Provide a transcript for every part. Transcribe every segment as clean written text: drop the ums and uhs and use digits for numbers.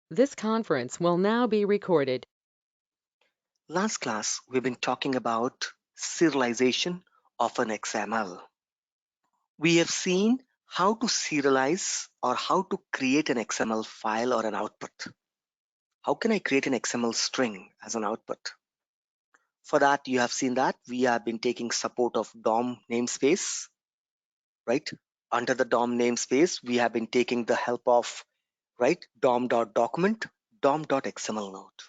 This conference will now be recorded. Last class, we've been talking about serialization of an XML. We have seen how to serialize or how to create an XML file or an output. How can I create an XML string as an output? For that, you have seen that we have been taking support of DOM namespace, right? Under the DOM namespace, we have been taking the help of, right, DOM.document, DOM.xml node.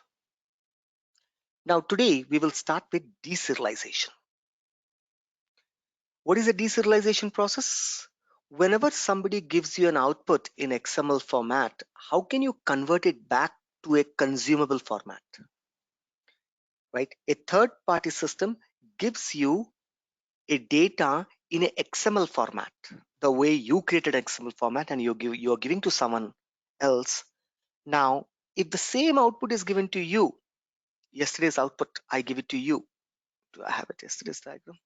Now today, we will start with deserialization. What is a deserialization process? Whenever somebody gives you an output in XML format, how can you convert it back to a consumable format? Right? A third party system gives you a data in a XML format, the way you created XML format and you're giving to someone else. Now, if the same output is given to you, yesterday's output, I give it to you. Do I have it yesterday's diagram?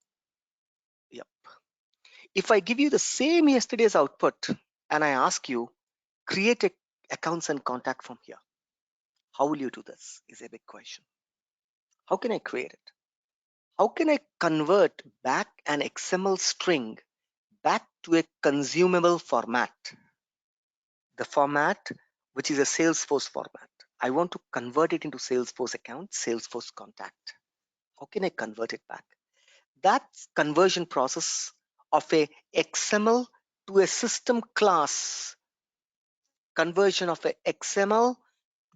Yep. If I give you the same yesterday's output and I ask you, create accounts and contact from here, how will you do this is a big question. How can I create it? How can I convert back an XML string back to a consumable format? The format, which is a Salesforce format. I want to convert it into Salesforce account, Salesforce contact. How can I convert it back? That conversion process of a XML to a system class, conversion of a XML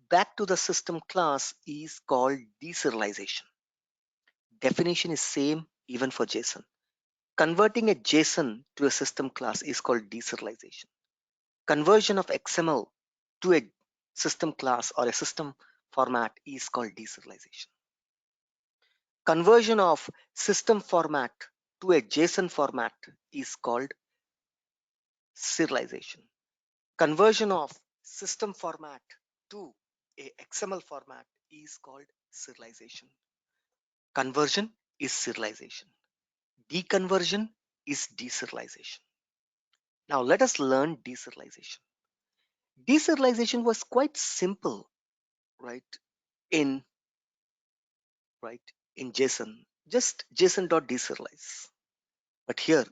back to the system class is called deserialization. Definition is same even for JSON. Converting a JSON to a system class is called deserialization. Conversion of XML to a system class or a system format is called deserialization. Conversion of system format to a JSON format is called serialization. Conversion of system format to a XML format is called serialization. Conversion is serialization. Deconversion is deserialization. Now let us learn deserialization. Deserialization was quite simple, right? In right in JSON, just JSON.deserialize. But here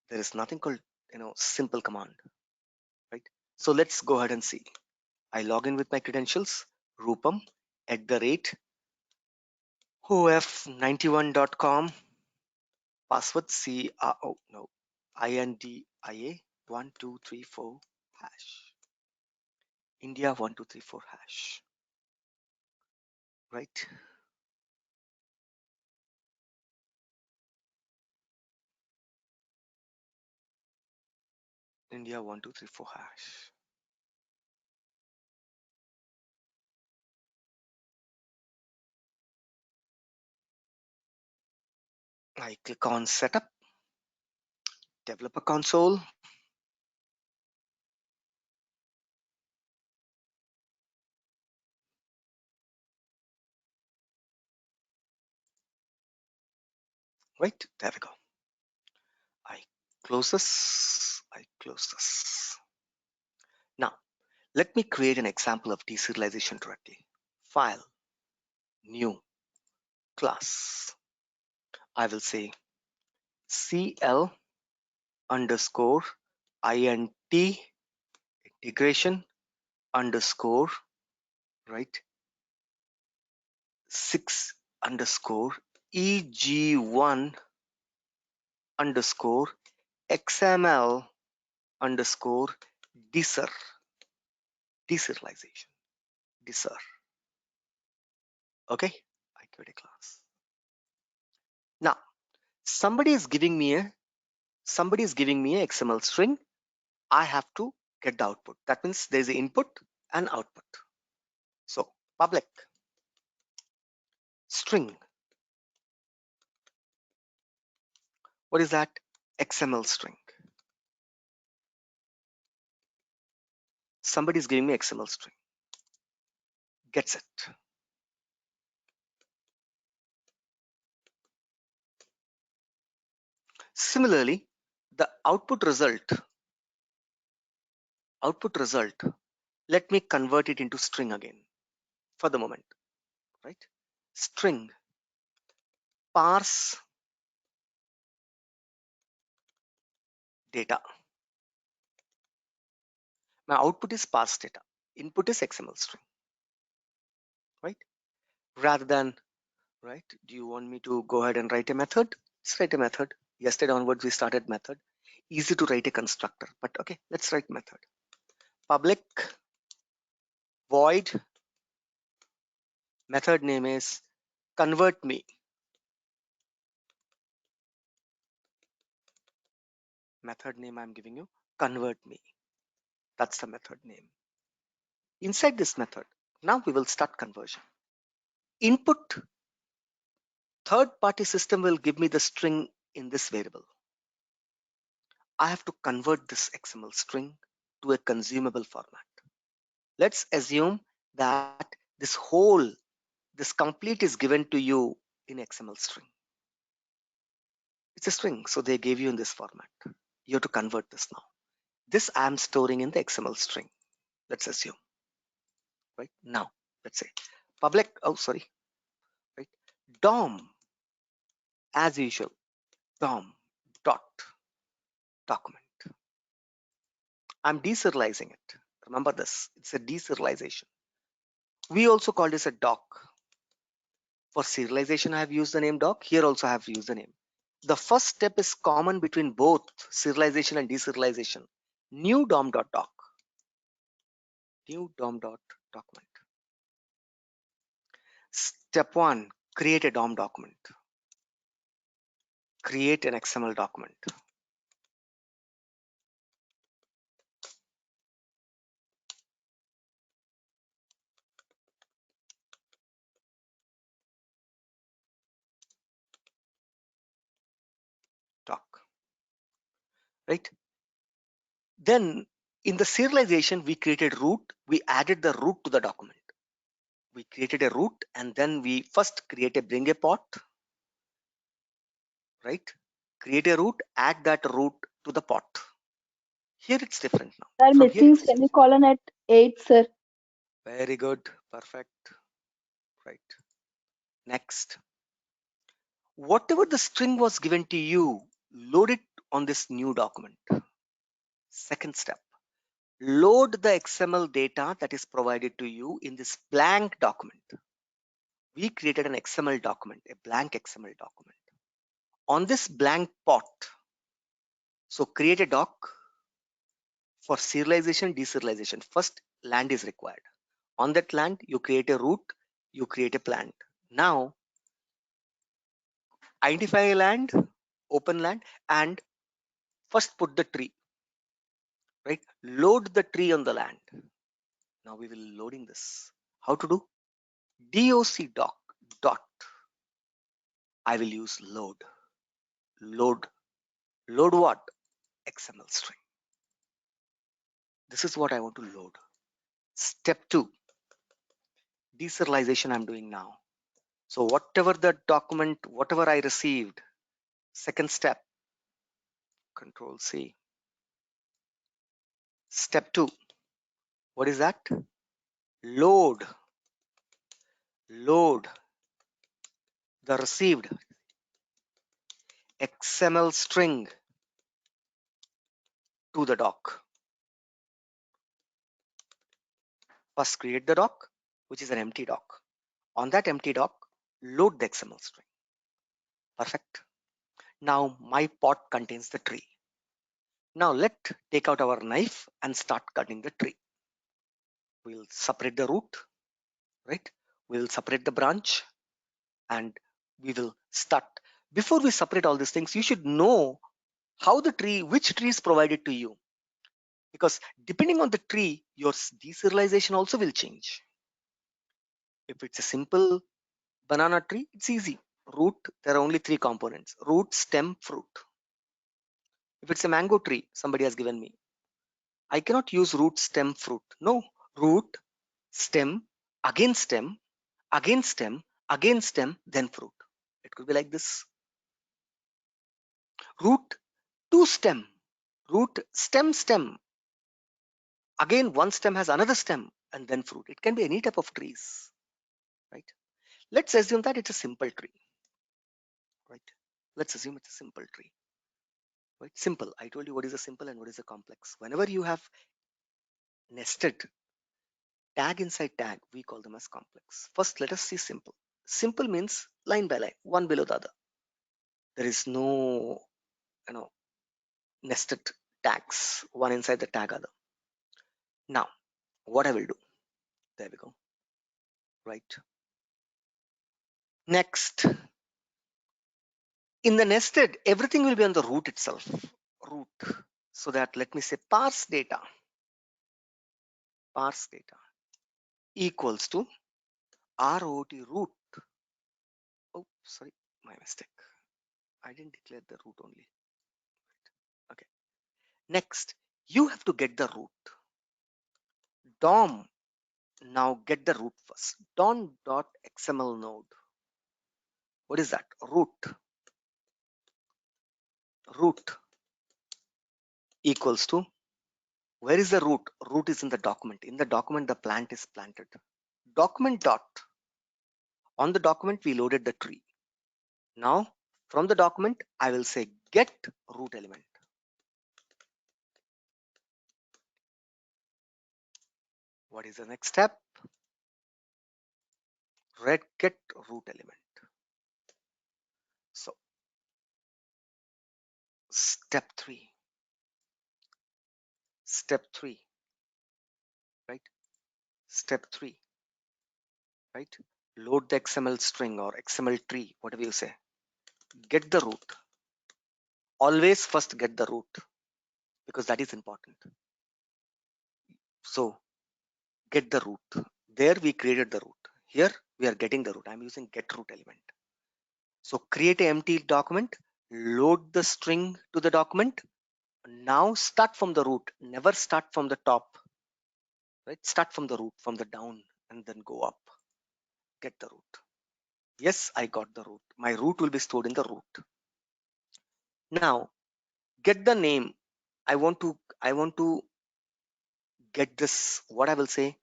there is nothing called simple command, right? So let's go ahead and see. I log in with my credentials, Rupam @ of91.com, password INDIA 1234 hash, India 1234 hash, right? India 1234 hash. I click on setup, developer console. Right, there we go. I close this, I close this. Now, let me create an example of deserialization directly. File, new, class. I will say CL underscore INT integration underscore, right, 6 underscore EG1 underscore XML underscore deserialization. Deser. Okay, I create a class. Now, somebody is giving me a XML string. I have to get the output. That means there's an input and output. So public string. What is that? XML string. Somebody is giving me XML string. Gets it. Similarly, the output result, let me convert it into string again for the moment, right? String parse data. My output is parse data. Input is XML string, right? Rather than, right? Do you want me to go ahead and write a method? Let's write a method. Yesterday onwards, we started method. Easy to write a constructor, but okay, let's write method. Public void method name is convert me. Method name I'm giving you, convert me. That's the method name. Inside this method, now we will start conversion. Input third party system will give me the string in this variable. I have to convert this XML string to a consumable format. Let's assume that this complete is given to you in XML string. It's a string, so they gave you in this format. You have to convert this now. This I'm storing in the XML string. Let's assume, right? Now, let's say public, oh, sorry, right? DOM, as usual, DOM dot document. I'm deserializing it. Remember this, it's a deserialization. We also call this a doc. For serialization, I have used the name doc. Here also I have used the name. The first step is common between both serialization and deserialization. New dom.doc. New dom.document. Step 1, create a DOM document. Create an XML document. Doc. Right? Then in the serialization, we created root. We added the root to the document. We created a root and then we first bring a pot, right? Create a root, add that root to the pot. Here it's different now. They're From here missing it's semicolon at 8, sir. very good, perfect, right? Next, whatever the string was given to you, load it on this new document. Second step, load the XML data that is provided to you in this blank document. We created an XML document, a blank XML document. On this blank pot, so create a doc for serialization, deserialization. First, land is required. On that land, you create a root, you create a plant. Now, identify a land, open land, and first put the tree, right? Load the tree on the land. Now we will loading this. How to do? doc doc dot. I will use load. Load. Load what? XML string. This is what I want to load. Step 2, deserialization I'm doing now. So whatever the document, whatever I received, second step, Control C. Step 2, what is that? Load the received XML string to the doc. First create the doc, which is an empty doc. On that empty doc, load the XML string. Perfect. Now my pot contains the tree. Now let's take out our knife and start cutting the tree. We'll separate the root, right? We'll separate the branch and we will start. Before we separate all these things, you should know how which tree is provided to you. Because depending on the tree, your deserialization also will change. If it's a simple banana tree, it's easy. Root, there are only 3 components: root, stem, fruit. If it's a mango tree, somebody has given me, I cannot use root, stem, fruit. No, root, stem, again stem, again stem, again stem, then fruit. It could be like this. Root to stem, root, stem, stem, Again, one stem has another stem and then fruit. It can be any type of trees, right? Let's assume that it's a simple tree, right? Let's assume it's a simple tree, right? Simple. I told you what is a simple and what is a complex. Whenever you have nested tag inside tag, we call them as complex. First, let us see simple. Simple means line by line, one below the other. There is no, you know, nested tags, one inside the tag other. Now, what I will do, there we go, right? Next, in the nested, everything will be on the root itself, root. So that let me say parse data equals to ROT root. Oh, sorry, my mistake. I didn't declare the root only. Okay. Next, you have to get the root. DOM, now get the root first. DOM.xml node. What is that? Root equals to, where is the root? Root is in the document. In the document, the plant is planted. Document dot. On the document, we loaded the tree. Now, from the document, I will say get root element. What is the next step? Get root element. So, step 3, right? Step 3, right? Load the XML string or XML tree, whatever you say. Get the root. Always first get the root because that is important. So, get the root. There we created the root. Here we are getting the root. I'm using get root element. So create an empty document, load the string to the document. Now start from the root. Never start from the top, right? Start from the root, from the down, and then go up. Get the root. Yes, I got the root. My root will be stored in the root. Now get the name. I want to get this, what I will say,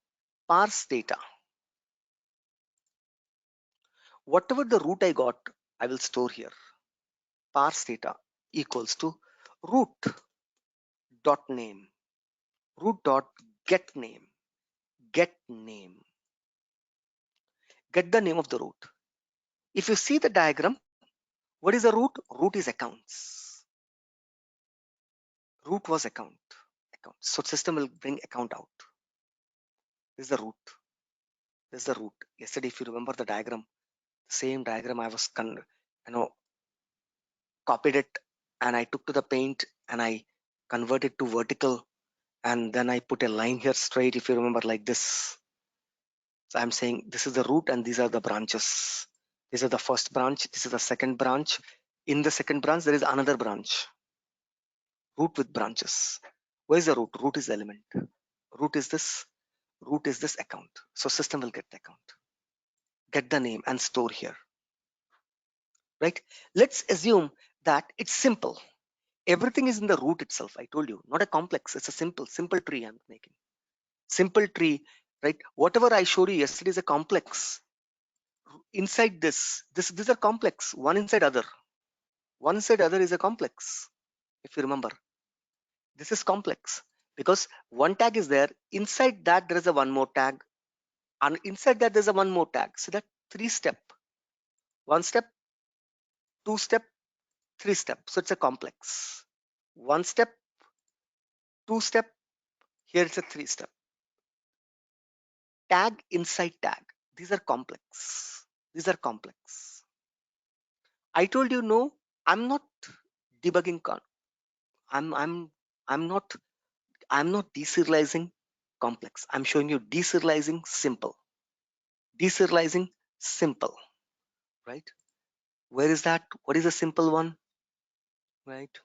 parse data. Whatever the root I got, I will store here. Parse data equals to root dot name, root dot get name, get name. Get the name of the root. If you see the diagram, what is the root? Root is accounts. Root was account. So system will bring account out. This is the root. This is the root. Yesterday, if you remember the diagram, same diagram I was copied it and I took to the paint and I converted to vertical and then I put a line here straight, if you remember, like this. So I'm saying this is the root and these are the branches. This is the first branch. This is the second branch. In the second branch, there is another branch. Root with branches. Where is the root? Root is the element. Root is this. Root is this account. So system will get the account. Get the name and store here. Right? Let's assume that it's simple. Everything is in the root itself. I told you, not a complex. It's a simple tree I'm making. Simple tree, right? Whatever I showed you yesterday is a complex. Inside these are complex. One inside other. One inside other is a complex. If you remember, this is complex because one tag is there. Inside that there is a one more tag, and inside that there's a one more tag. So that 3-step, 1 step, 2-step, 3-step. So it's a complex. 1-step, 2-step. Here it's a 3-step. Tag inside tag. These are complex. These are complex. I told you no. I'm not debugging. I'm not. I'm not deserializing complex. I'm showing you deserializing simple. Deserializing simple. Right? Where is that? What is a simple one? Right?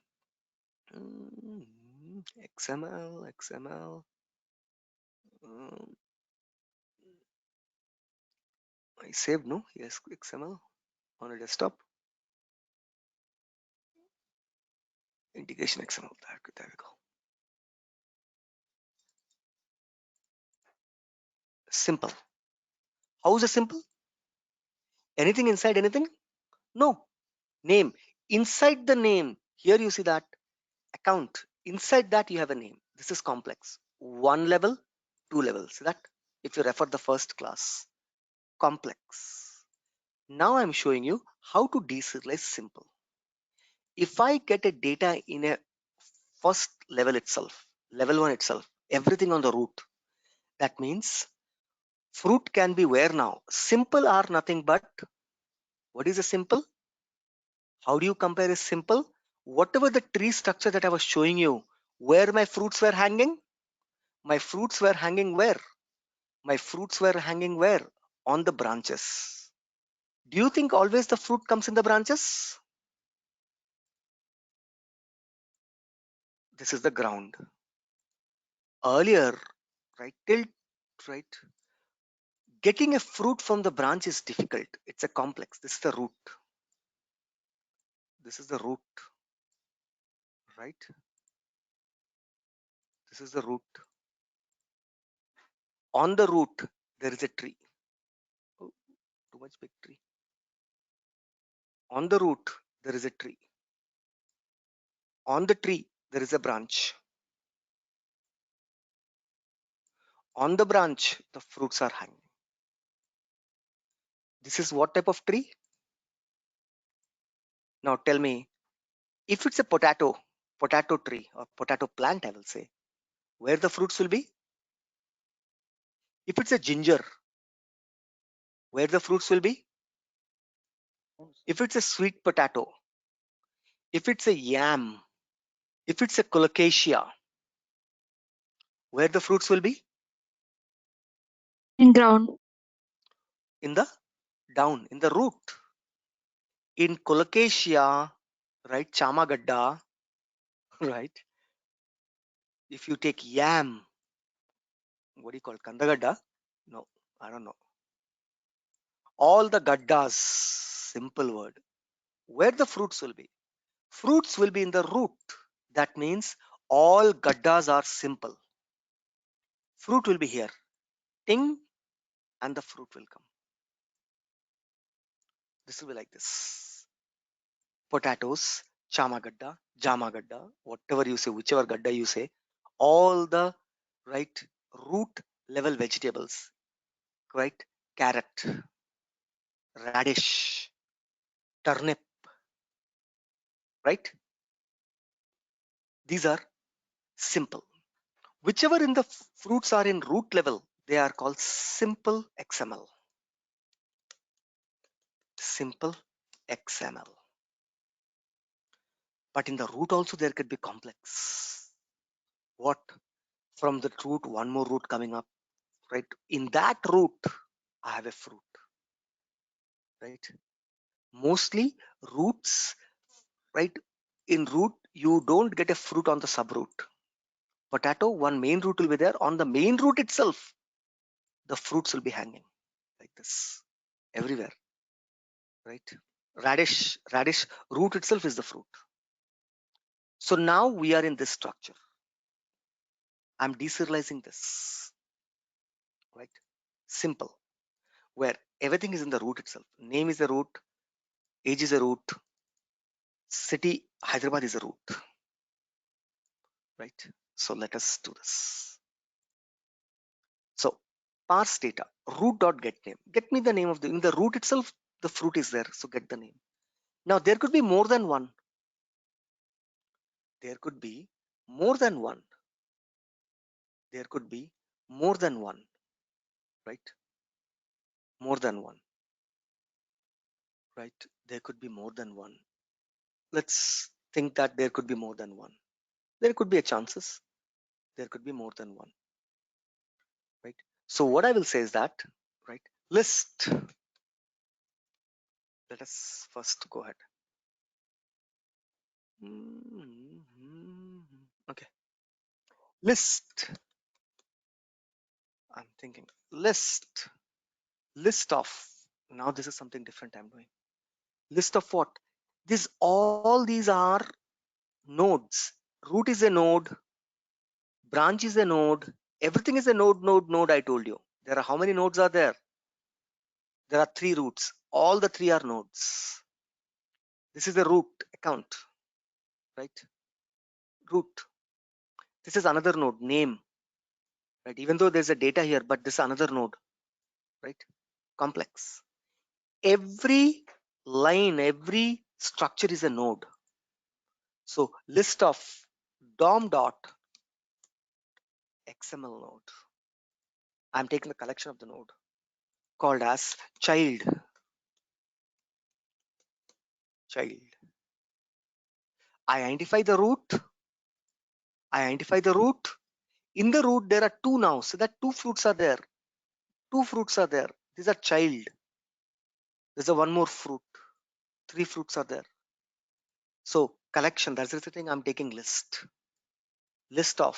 XML. um, I saved, no? Yes, XML on a desktop. Integration XML. There we go. Simple. How is it simple? Anything inside anything? No. Name. Inside the name, here you see that account. Inside that you have a name. This is complex. One level, two levels. See that? If you refer the first class. Complex. Now I'm showing you how to deserialize simple. If I get a data in a first level itself, level one itself, everything on the root, that means fruit can be where now? Simple are nothing but, what is a simple? How do you compare a simple? Whatever the tree structure that I was showing you, where my fruits were hanging? My fruits were hanging where? My fruits were hanging where? On the branches. Do you think always the fruit comes in the branches? This is the ground. Earlier, right, till right, getting a fruit from the branch is difficult. It's a complex. This is the root. This is the root, right? This is the root. On the root, there is a tree. Oh, too much big tree. On the root, there is a tree. On the tree, there is a branch. On the branch, the fruits are hanging. This is what type of tree? Now tell me, if it's a potato tree or potato plant, I will say, where the fruits will be? If it's a ginger, where the fruits will be? If it's a sweet potato, if it's a yam, if it's a colocasia, where the fruits will be? In ground. In the down, in the root. In colocasia, right, chamagadda, right? If you take yam, what do you call it? Kandagadda? No, I don't know. All the gaddas, simple word. Where the fruits will be? Fruits will be in the root. That means all gaddas are simple. Fruit will be here. Ting, and the fruit will come. This will be like this. Potatoes, chamagadda, jamagadda, whatever you say, whichever gadda you say, all the right root level vegetables, right? Carrot, radish, turnip, right? These are simple. Whichever in the fruits are in root level, they are called simple XML. Simple XML. But in the root also there could be complex. What? From the root, one more root coming up, right? In that root, I have a fruit, right? Mostly roots, right? In root, you don't get a fruit on the subroot. Potato, one main root will be there. On the main root itself, the fruits will be hanging like this everywhere, right? Radish root itself is the fruit. So now we are in this structure. I'm deserializing this, right? Simple, where everything is in the root itself. Name is the root, age is a root, city Hyderabad is a root, right? So let us do this. So parse data, root dot get name. Get me the name of the, in the root itself, the fruit is there. So get the name. Now there could be more than one. There could be more than one. There could be more than one, right? More than one, right? There could be more than one. Let's think that there could be more than one. There could be a chances. There could be more than one, right? So what I will say is that, right? List. Let us first go ahead. Okay. List. I'm thinking list of. Now this is something different I'm doing. List of what? This all these are nodes. Root is a node, branch is a node, everything is a node, I told you. There are how many nodes are there? There are 3 roots. All the 3 are nodes. This is the root account, right? Root. This is another node, name, right? Even though there's a data here, but this is another node, right? Complex. Every line, every structure is a node. So list of DOM dot XML node. I'm taking the collection of the node called as child. I identify the root. In the root, there are 2 now. So that 2 fruits are there. 2 fruits are there. These are child. There's a one more fruit. 3 fruits are there. So collection, that's the thing I'm taking list. List of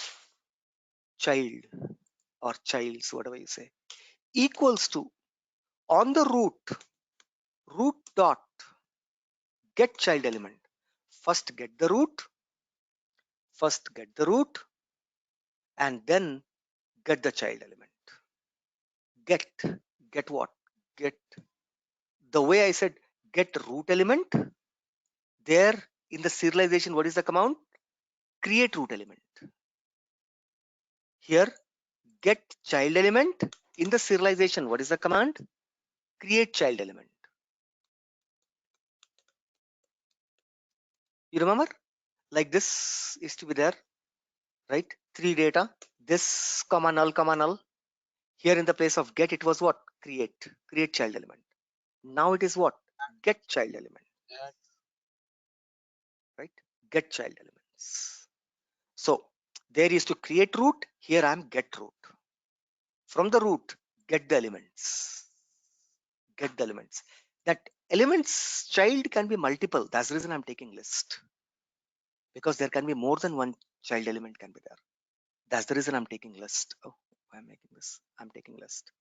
child or childs, whatever you say, equals to on the root dot get child element. First get the root and then get the child element. Get what? Get the way I said get root element. There in the serialization, what is the command? Create root element. Here get child element. In the serialization, what is the command? Create child element. You remember? Like this is to be there, right? 3 data. This comma null. Here in the place of get, it was what? Create child element. Now it is what? Get child element, right? Get child elements. So there is to create root. Here I am get root. From the root, get the elements. That elements child can be multiple. That's the reason I'm taking list, because there can be more than one child element can be there. That's the reason I'm taking list. Oh, I'm making this. I'm taking list.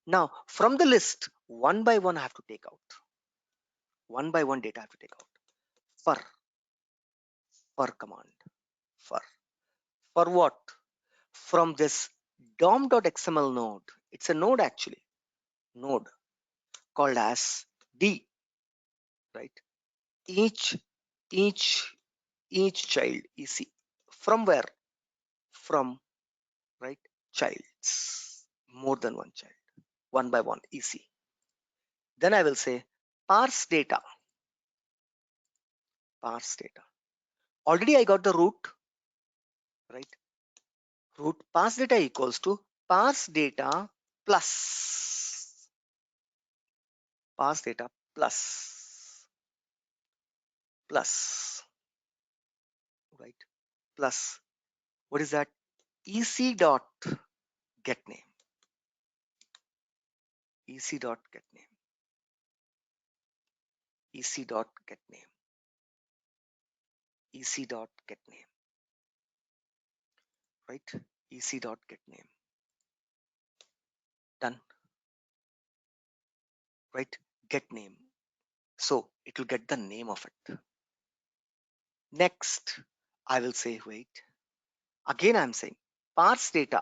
Now from the list, one by one I have to take out. One by one data I have to take out. For command. For what? From this dom.xml node. It's a node actually. Node called as D, right? Each child EC. From where? From, right, childs. More than one child. One by one EC. Then I will say parse data. Already I got the root, right? Root parse data equals to parse data plus right, plus what is that? EC dot get name. EC dot get name. EC dot get name. EC dot get name. Right? EC dot get name. Done. Right? Get name. So it will get the name of it. Next, I will say, wait. Again, I'm saying parse data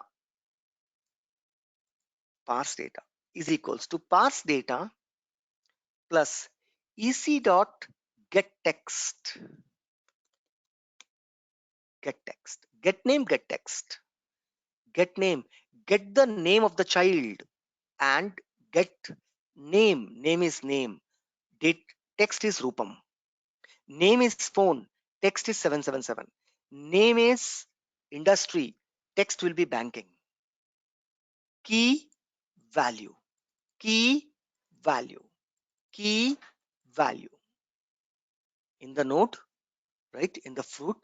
is equals to parse data plus EC dot get text. Get name, get text. Get name, get the name of the child, and get name. Name is name. Date text is Rupam. Name is phone. Text is 777. Name is industry. Text will be banking. Key value. Key value. In the node, right? In the fruit,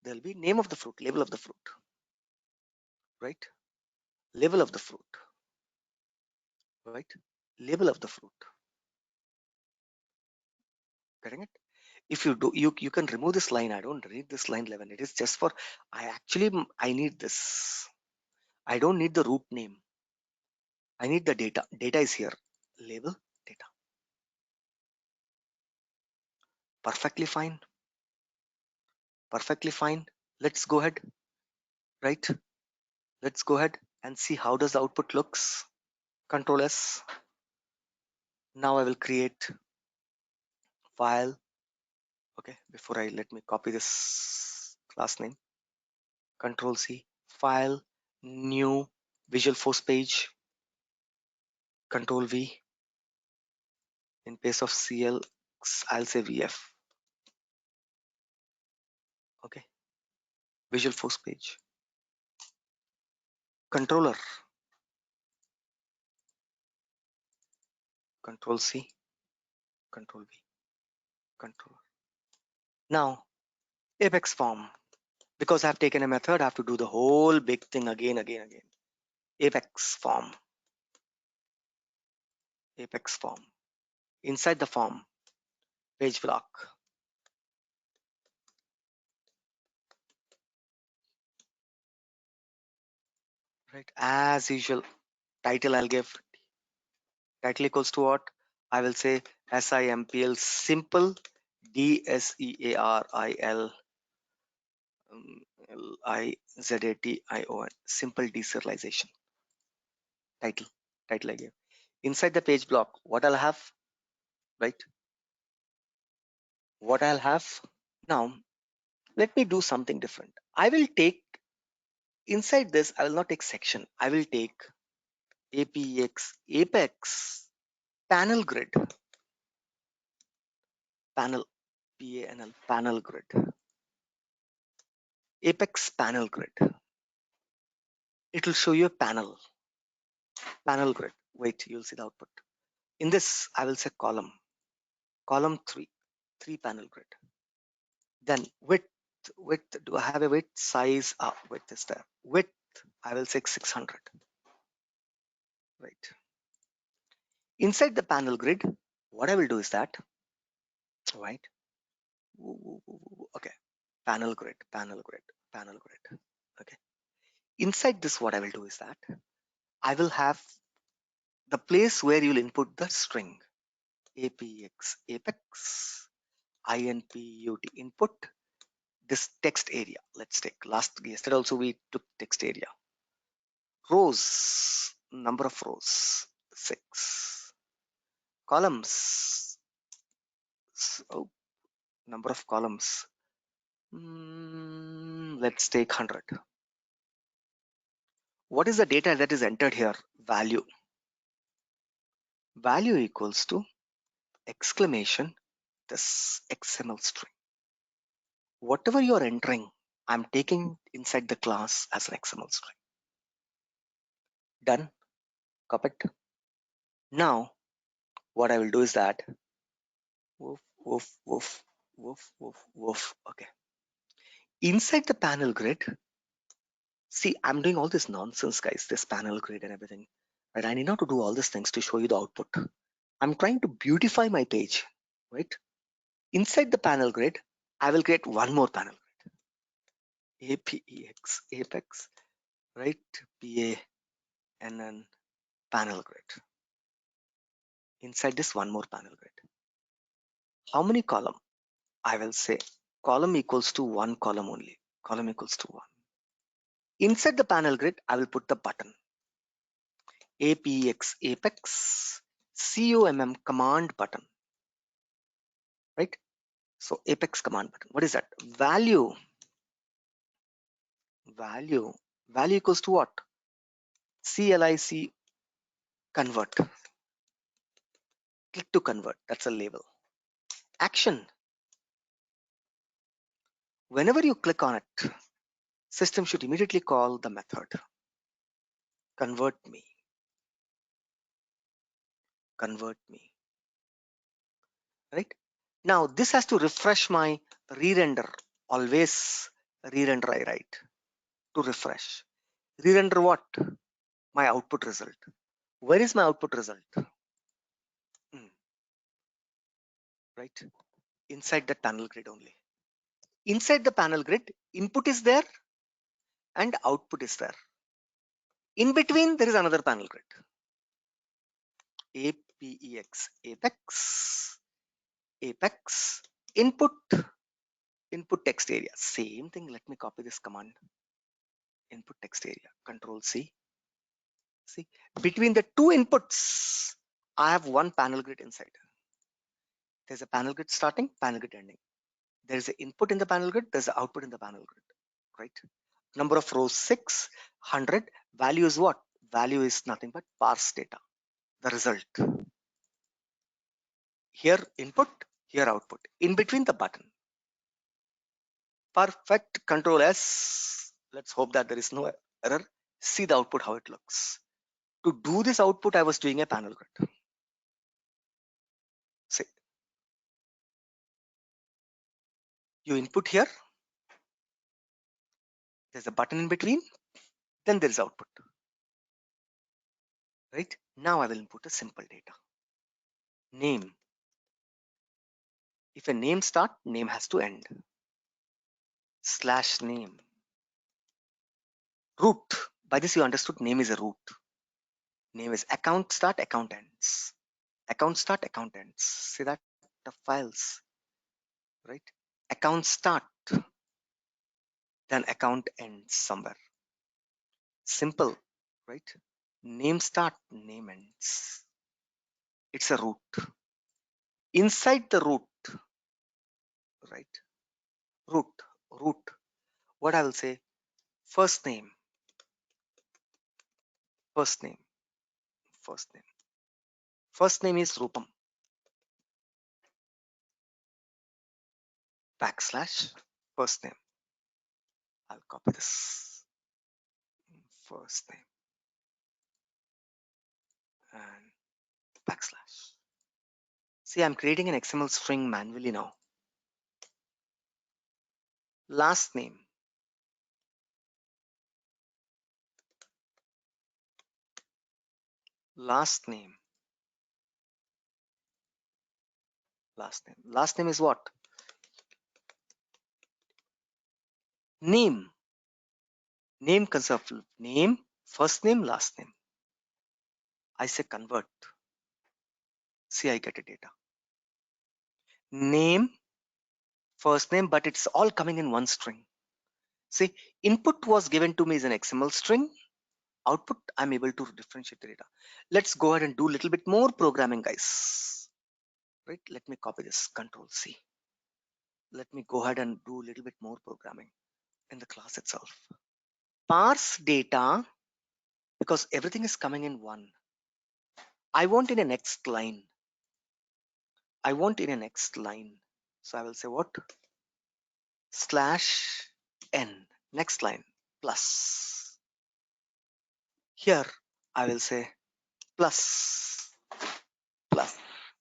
there will be name of the fruit, label of the fruit, right? Label of the fruit, right? Label of the fruit. Getting it? If you do, you can remove this line. I don't read this line 11. It is just for, I need this. I don't need the root name. I need the data. Data is here. Label data. Perfectly fine. Let's go ahead, right? Let's go ahead and see how does the output looks. Control S. Now I will create file. Okay, before I let me copy this class name. Control C, file, new, Visual Force page. Control V. In place of CL, I'll say VF. Okay, Visual Force page. Controller. Control C, Control V, controller. Now, Apex form. Because I've taken a method, I have to do the whole big thing again. Apex form. Apex form. Inside the form, page block. Right, as usual, title I'll give. Title equals to what? I will say SIMPL, simple, DSEARIL LIZATION, simple deserialization. Title I gave. Inside the page block, what I'll have, right? What I'll have now, let me do something different. I will take inside this, I will not take section. I will take APEX, Apex, panel grid, panel, PANL, panel grid, Apex panel grid. It will show you a panel grid. Wait, you'll see the output. In this, I will say column 3 panel grid. Then width, do I have a width? Size, width is there. Width, I will say 600. Right. Inside the panel grid, what I will do is that, right? Okay, panel grid. Okay. Inside this, what I will do is that I will have the place where you'll input the string. APX, Apex, INPUT, input this text area. Let's take yesterday also we took text area. Rows, number of rows, 6. Columns, so number of columns, let's take 100. What is the data that is entered here? Value equals to exclamation, this XML string. Whatever you are entering, I'm taking inside the class as an XML string. Done. Copy it. Now, what I will do is that woof. Okay. Inside the panel grid, see, I'm doing all this nonsense, guys, this panel grid and everything. But I need not to do all these things to show you the output. I'm trying to beautify my page, right? Inside the panel grid, I will create one more panel grid. APEX, Apex, right? PANN panel grid. Inside this, one more panel grid. How many column? I will say column equals to one column only. Column equals to 1. Inside the panel grid, I will put the button. APEX, Apex, COMM command button, right? So Apex command button. What is that? Value equals to what? CLIC convert. Click to convert. That's a label. Action. Whenever you click on it, system should immediately call the method. Convert me. Right? Now this has to refresh my re-render. Always re-render I write to refresh. Re-render what? My output result. Where is my output result? Right? Inside the panel grid only. Inside the panel grid, input is there and output is there. In between, there is another panel grid. APEX, Apex, input text area. Same thing. Let me copy this command. Input text area. Control C. See, between the two inputs, I have one panel grid inside. There's a panel grid starting, panel grid ending. There's an input in the panel grid, there's an output in the panel grid, right? Number of rows 6, 100. Value is what? Value is nothing but parse data, the result. Here input, here output. In between the button. Perfect. Control S. Let's hope that there is no error. See the output, how it looks. To do this output, I was doing a panel grid. See, you input here, there's a button in between, then there is output. Right? Now I will input a simple data. Name. If a name start, name has to end. Slash name. Root. By this you understood name is a root. Name is account start, account ends. Account start, account ends. See that? The files. Right? Account start. Then account ends somewhere. Simple. Right? Name start, name ends. It's a root. Inside the root. Right? Root. What I will say? First name. First name. First name is Rupam. Backslash first name. I'll copy this. First name. And backslash. See, I'm creating an XML string manually now. Last name. Last name. Last name is what? Name. Name consists of name, first name, last name. I say convert. See, I get a data. Name, first name, but it's all coming in one string. See, input was given to me as an XML string. Output, I'm able to differentiate the data. Let's go ahead and do a little bit more programming, guys. Right? Let me copy this. Control C. Let me go ahead and do a little bit more programming in the class itself. Parse data, because everything is coming in one. I want in a next line. So I will say what? Slash n. Next line plus. Here I will say plus.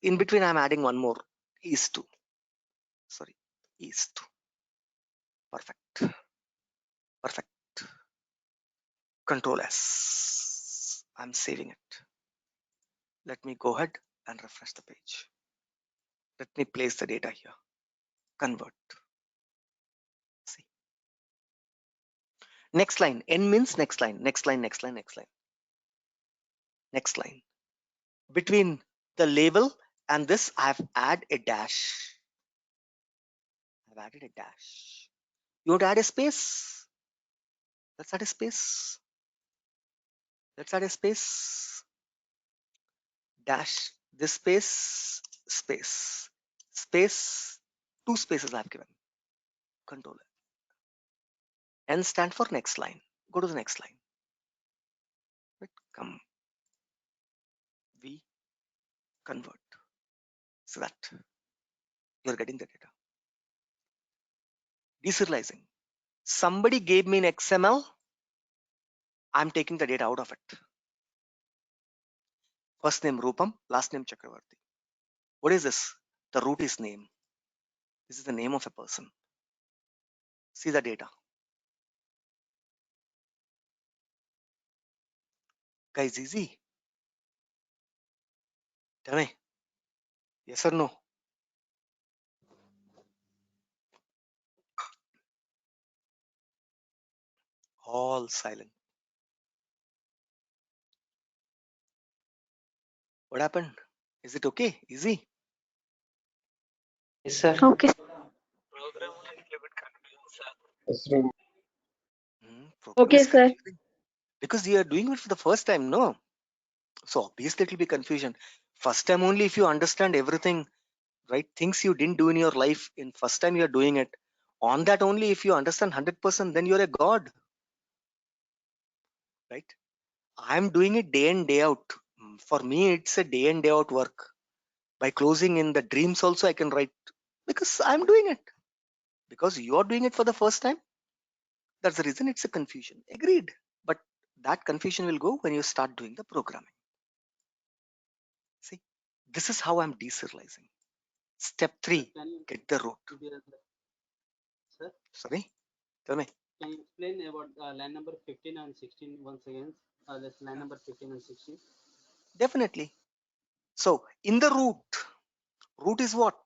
In between I'm adding one more is to. Perfect. Control S. I'm saving it. Let me go ahead and refresh the page. Let me place the data here. Convert. See. Next line. N means next line. Next line. Between the label and this, I have added a dash. You want to add a space? Let's add a space. Dash. This space. Two spaces I've given. Control N stand for next line. Go to the next line. Right? Come. V. Convert. So that you're getting the data. Deserializing. Somebody gave me an XML. I'm taking the data out of it. First name Rupam, last name Chakravarti. What is this? The root is name. This is the name of a person. See the data. Guys, easy. Tell me. Yes or no? All silent. What happened? Is it okay? Easy? Yes, sir. Okay. Yes, sir. Program Okay, is sir. confusing. because you are doing it for the first time, no? So obviously it will be confusion. First time only, if you understand everything, right? Things you didn't do in your life in first time you are doing it. On that only, if you understand 100%, then you're a god, right? I'm doing it day in, day out. For me, it's a day in, day out work. By closing in the dreams also, I can write because I'm doing it. Because you are doing it for the first time, that's the reason it's a confusion. Agreed. But that confusion will go when you start doing the programming. See, this is how I'm deserializing. Step 3, get the root. Sir, Sorry, tell me. can you explain about line number 15 and 16 once again? That's line number 15 and 16. Definitely. So in the root is what?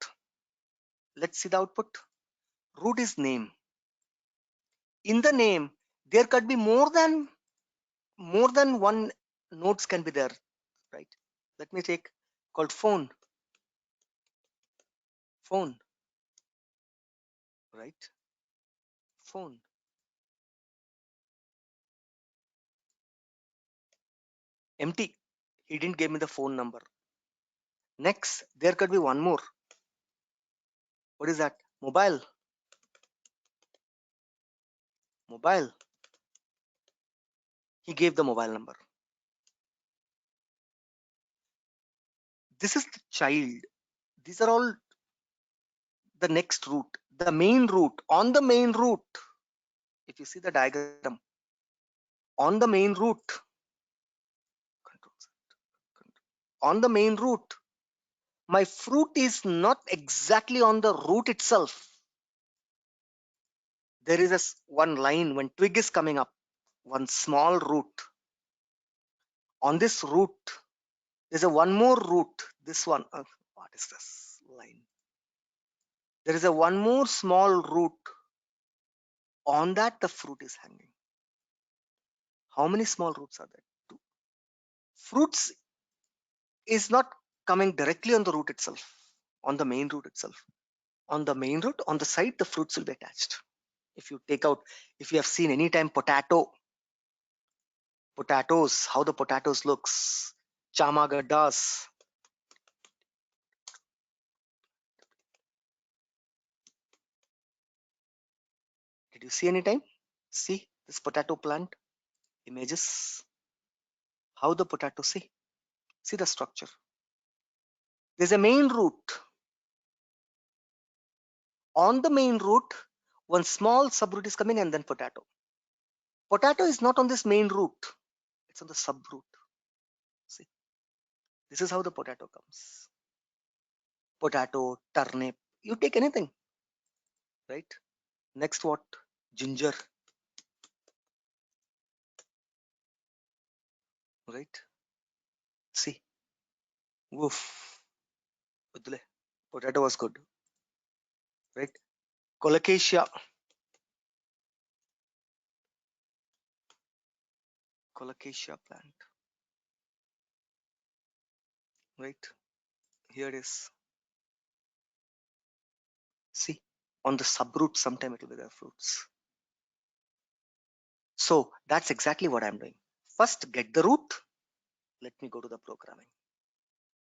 Let's see the output. Root is name. In the name, there could be more than one nodes can be there, right? Let me take called phone, right? Phone. Empty. He didn't give me the phone number. Next, there could be one more. What is that? Mobile. Mobile. He gave the mobile number. This is the child. These are all the next root. The main root. On the main root, if you see the diagram, on the main root, on the main root, my fruit is not exactly on the root itself. There is one line, one twig is coming up, one small root. On this root, there's a one more root. This one, what is this line? There is a one more small root. On that, the fruit is hanging. How many small roots are there? Two. Fruits is not coming directly on the root itself, on the main root itself. On the main root, on the side, the fruits will be attached. If you take out, if you have seen any time potatoes, how the potatoes looks, chamagaddas. Did you see any time? See this potato plant images, how the potato see the structure. There's a main root. On the main root, one small subroot is coming and then potato. Potato is not on this main root, it's on the subroot. See, this is how the potato comes. Potato, turnip, you take anything, right? Next, what? Ginger, right? See, woof, potato was good, right? Colocasia, plant, right? Here it is. See, on the subroot, sometime it will be the fruits. So that's exactly what I'm doing. First, get the root. Let me go to the programming.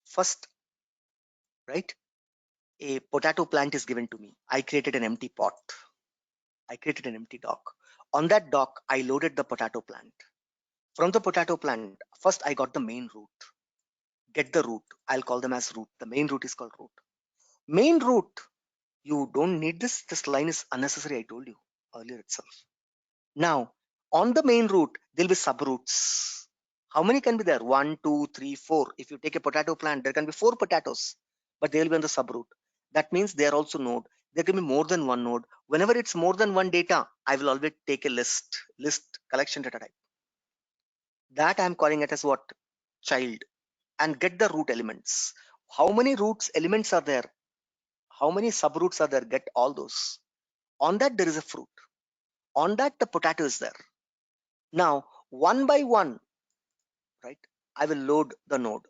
First, right? A potato plant is given to me. I created an empty pot. I created an empty dock. On that dock, I loaded the potato plant. From the potato plant, first I got the main root. Get the root. I'll call them as root. The main root is called root. Main root, you don't need this. This line is unnecessary. I told you earlier itself. Now, on the main root, there'll be subroots. How many can be there? 1, 2, 3, 4. If you take a potato plant, there can be 4 potatoes, but they'll be on the subroot. That means they are also node. There can be more than one node. Whenever it's more than one data, I will always take a list collection data type. That I'm calling it as what? Child. And get the root elements. How many roots elements are there? How many subroots are there? Get all those. On that, there is a fruit. On that, the potato is there. Now, one by one, right, I will load the node.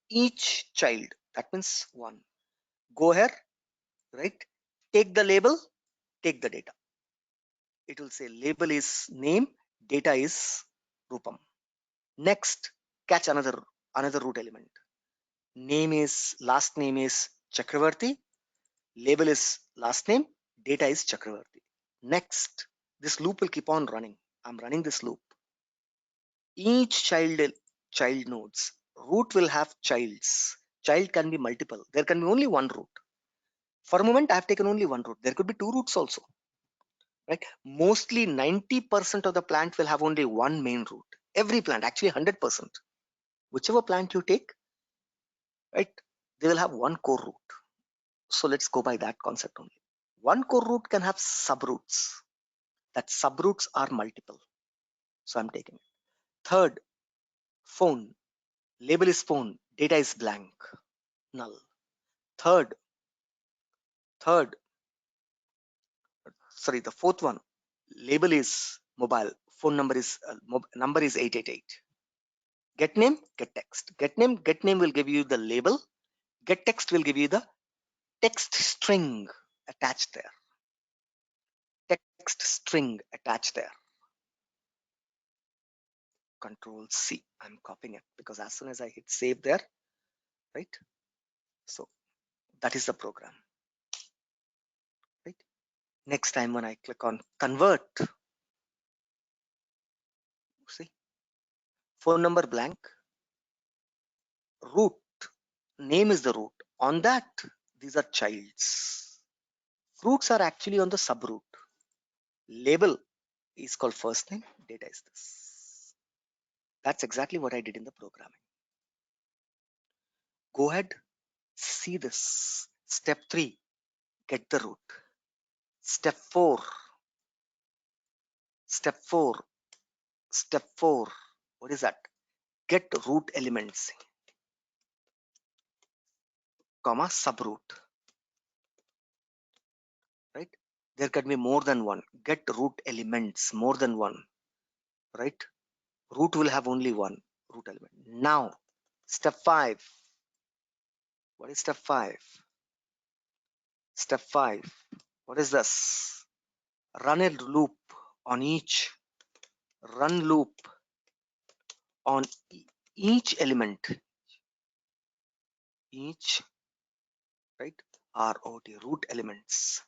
Each child, that means one. Go here, right? Take the label, take the data. It will say label is name, data is Rupam. Next, catch another root element. Last name is Chakravarti. Label is last name. Data is Chakravarti. Next, this loop will keep on running. I'm running this loop. Each child nodes. Root will have childs. Child can be multiple. There can be only one root. For a moment, I have taken only one root. There could be two roots also. Right? Mostly 90% of the plant will have only one main root. Every plant, actually 100%. Whichever plant you take, right, they will have one core root. So let's go by that concept only. One core root can have subroots. That subroots are multiple. So I'm taking it. Third, phone. Label is phone. Data is blank. Null. Third, the fourth one. Label is mobile. Phone number is 888. Get name, get text. Get name will give you the label. Get text will give you the text string attached there. Text string attached there. Control C. I'm copying it because as soon as I hit save there, right? So that is the program. Right? Next time when I click on convert, see, phone number blank, root, name is the root. On that, these are childs. Fruits are actually on the subroot. Label is called first name, data is this. That's exactly what I did in the programming. Go ahead, see this. Step 3, get the root. Step 4, what is that? Get root elements, comma, subroot. Right? There can be more than one. Get root elements, more than one. Right? Root will have only one root element. Now, step 5. What is step 5? Step 5. What is this? Run a loop on each. Run loop on each element. Each, right? ROT, root elements.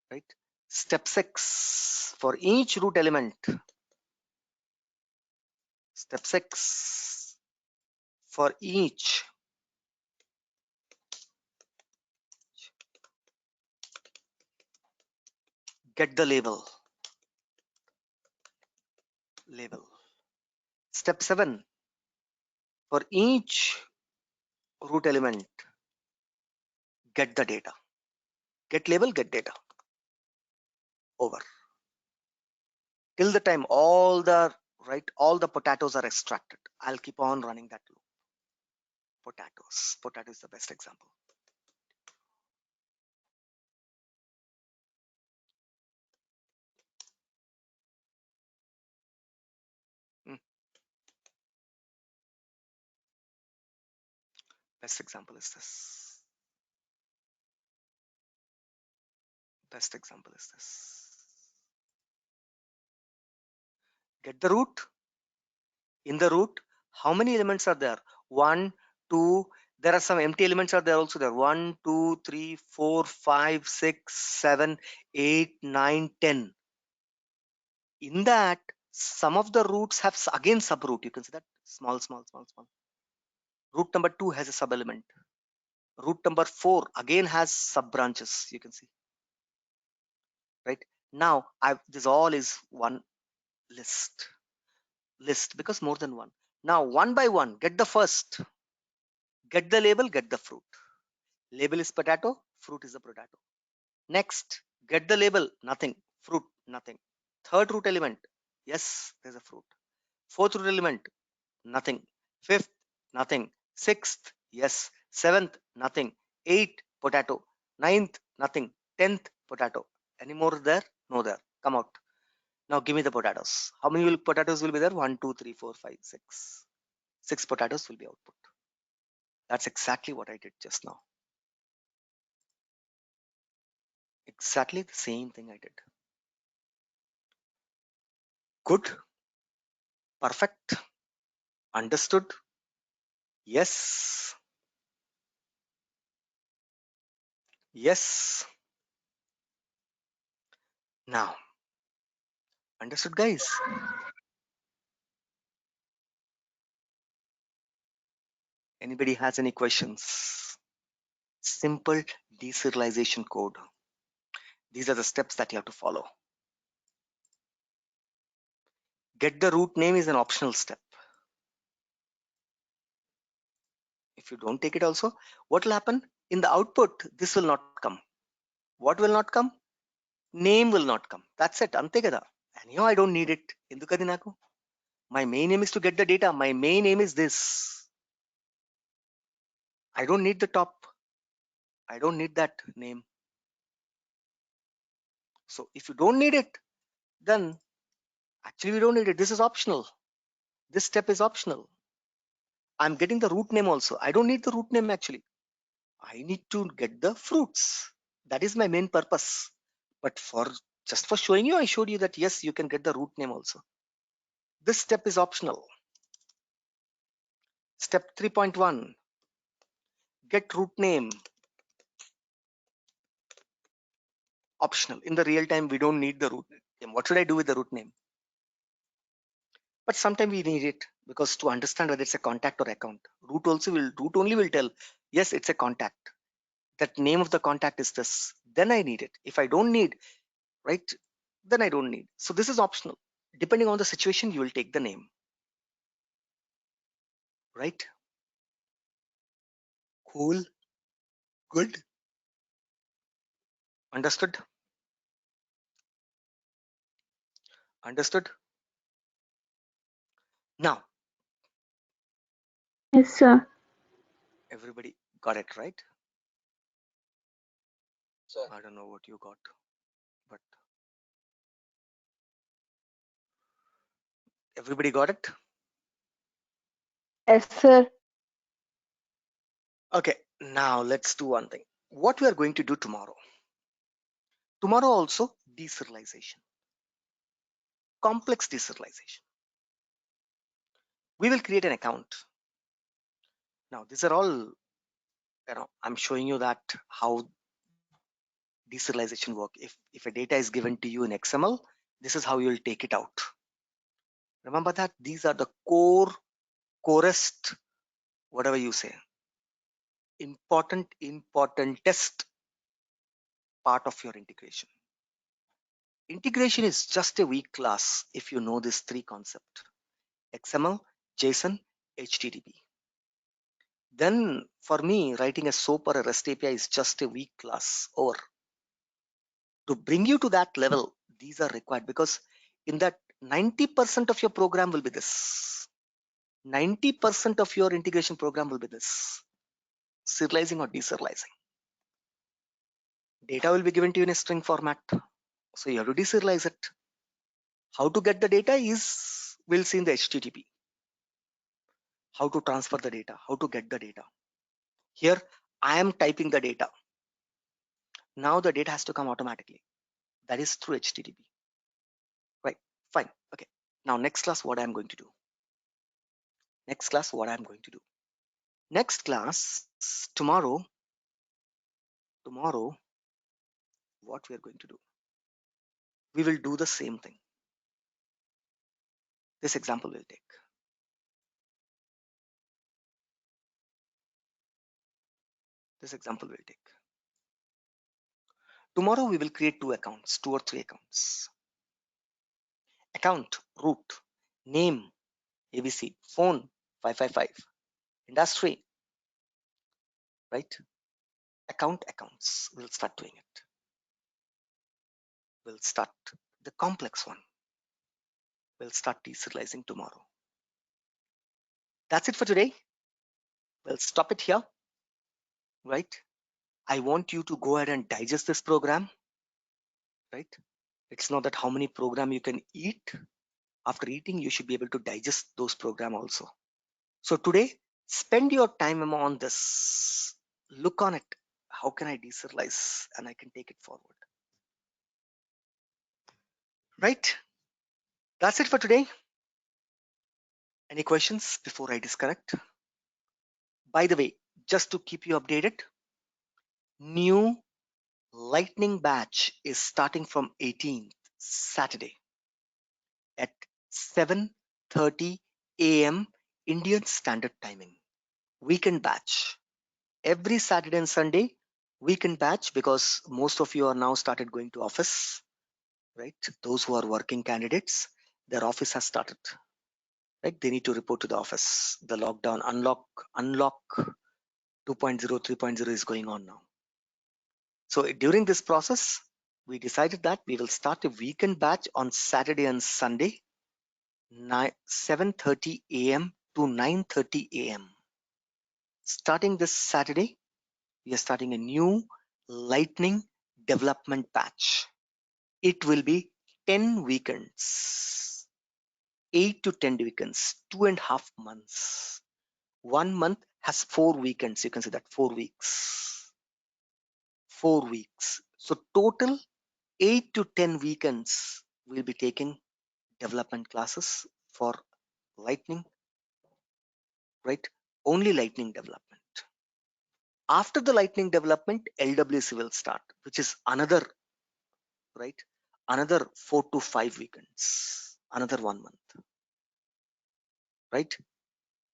Right? Step 6. For each root element. Step 6. For each get the label. Step 7, for each root element get the data. Get label, get data. Over. Till the time all the potatoes are extracted. I'll keep on running that loop. Potato is the best example. Best example is this. Get the root. In the root, how many elements are there? 1, 2. There are some empty elements are there also there. 1, 2, 3, 4, 5, 6, 7, 8, 9, 10. In that, some of the roots have again subroot. You can see that small. Root number 2 has a sub element. Root number 4 again has sub branches. You can see. Right now, this all is one list because more than one. Now, one by one, get the first. Get the label, get the fruit. Label is potato, fruit is the potato. Next, get the label, nothing. Fruit, nothing. Third root element, yes, there's a fruit. Fourth root element, nothing. Fifth, nothing. Sixth, yes. Seventh, nothing. Eighth, potato. Ninth, nothing. 10th, potato. Any more there? No there. Come out. Now give me the potatoes. How many potatoes will be there? 1, 2, 3, 4, 5, 6. 6 potatoes will be output. That's exactly what I did just now. Exactly the same thing I did. Good? Perfect? Understood? Yes? Yes? Now, understood, guys? Anybody has any questions? Simple deserialization code. These are the steps that you have to follow. Get the root name is an optional step. If you don't take it also, what will happen? In the output, this will not come. What will not come? Name will not come. That's it. Ante kada. Anyhow, I don't need it. Endukadi naku? My main aim is to get the data. My main aim is this. I don't need the top. I don't need that name. So if you don't need it, then actually we don't need it. This is optional. This step is optional. I'm getting the root name also. I don't need the root name actually. I need to get the fruits. That is my main purpose. But for just for showing you, I showed you that yes, you can get the root name also. This step is optional. Step 3.1, get root name. Optional. In the real time, we don't need the root name. What should I do with the root name? But sometimes we need it because to understand whether it's a contact or account. Root only will tell, yes, it's a contact. That name of the contact is this. Then I need it. If I don't need, right, then I don't need. So this is optional. Depending on the situation, you will take the name. Right? Cool. Good. Understood? Understood? Now, Yes, sir. everybody got it, right? I don't know what you got, but everybody got it? Yes, sir. Okay, now let's do one thing. What we are going to do tomorrow. Tomorrow also deserialization. Complex deserialization. We will create an account. Now these are all, I'm showing you that how deserialization work. If a data is given to you in XML, this is how you will take it out. Remember that these are the corest, whatever you say, importantest part of your integration. Integration is just a weak class if you know these three concepts: XML, JSON, HTTP. Then for me, writing a SOAP or a REST API is just a weak class. Or to bring you to that level, these are required because in that 90% of your program will be this. 90% of your integration program will be this: serializing or deserializing. Data will be given to you in a string format. So you have to deserialize it. How to get the data is, we'll see in the HTTP. How to transfer the data, how to get the data. Here, I am typing the data. Now the data has to come automatically. That is through HTTP. Right, fine, okay. Now next class, what I'm going to do. Next class, what I'm going to do. Next class, tomorrow, what we are going to do. We will do the same thing. This example will take. This example will take. Tomorrow we will create two accounts, 2 or 3 accounts. Account, root, name, ABC, phone, 555, industry, right? Accounts. We'll start doing it. We'll start the complex one. We'll start deserializing tomorrow. That's it for today. We'll stop it here, right? I want you to go ahead and digest this program, right? It's not that how many program you can eat. After eating, you should be able to digest those program also. So today, spend your time on this. Look on it. How can I deserialize and I can take it forward, right? That's it for today. Any questions before I disconnect? By the way, just to keep you updated, new lightning batch is starting from 18th Saturday at 7:30 a.m. Indian Standard Timing. Weekend batch. Every Saturday and Sunday, weekend batch, because most of you are now started going to office, right? Those who are working candidates, their office has started, right? They need to report to the office. The lockdown, unlock 2.0, 3.0 is going on now. So during this process, we decided that we will start a weekend batch on Saturday and Sunday, 7:30 a.m. to 9:30 a.m. Starting this Saturday, we are starting a new lightning development batch. It will be 10 weekends, 8 to 10 weekends, 2.5 months. 1 month has 4 weekends. You can say that 4 weeks. 4 weeks. So total 8 to 10 weekends we'll be taking development classes for lightning, right? Only lightning development. After the lightning development, LWC will start, which is another, right? Another 4 to 5 weekends, another 1 month, right?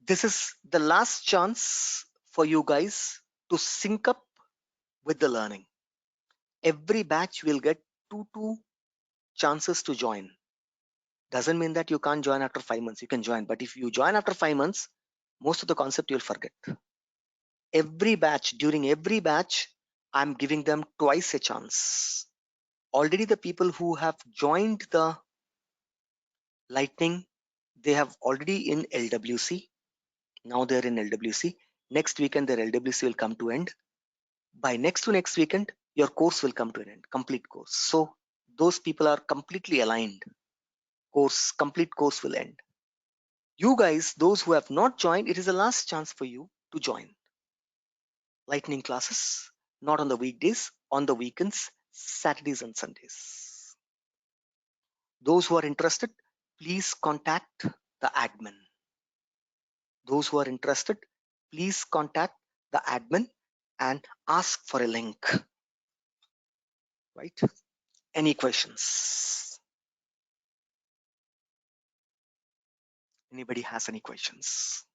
This is the last chance for you guys to sync up with the learning. Every batch will get two chances to join. Doesn't mean that you can't join after 5 months. You can join, but if you join after 5 months, most of the concept you'll forget. During every batch, I'm giving them twice a chance. Already the people who have joined the lightning, they have already in LWC. Now they're in LWC. Next weekend, their LWC will come to end. By next to next weekend, your course will come to an end, complete course. So those people are completely aligned. Complete course will end. You guys, those who have not joined, it is the last chance for you to join lightning classes, not on the weekdays, on the weekends, Saturdays and Sundays. Those who are interested, please contact the admin. Those who are interested, please contact the admin and ask for a link, right? Any questions? Anybody has any questions?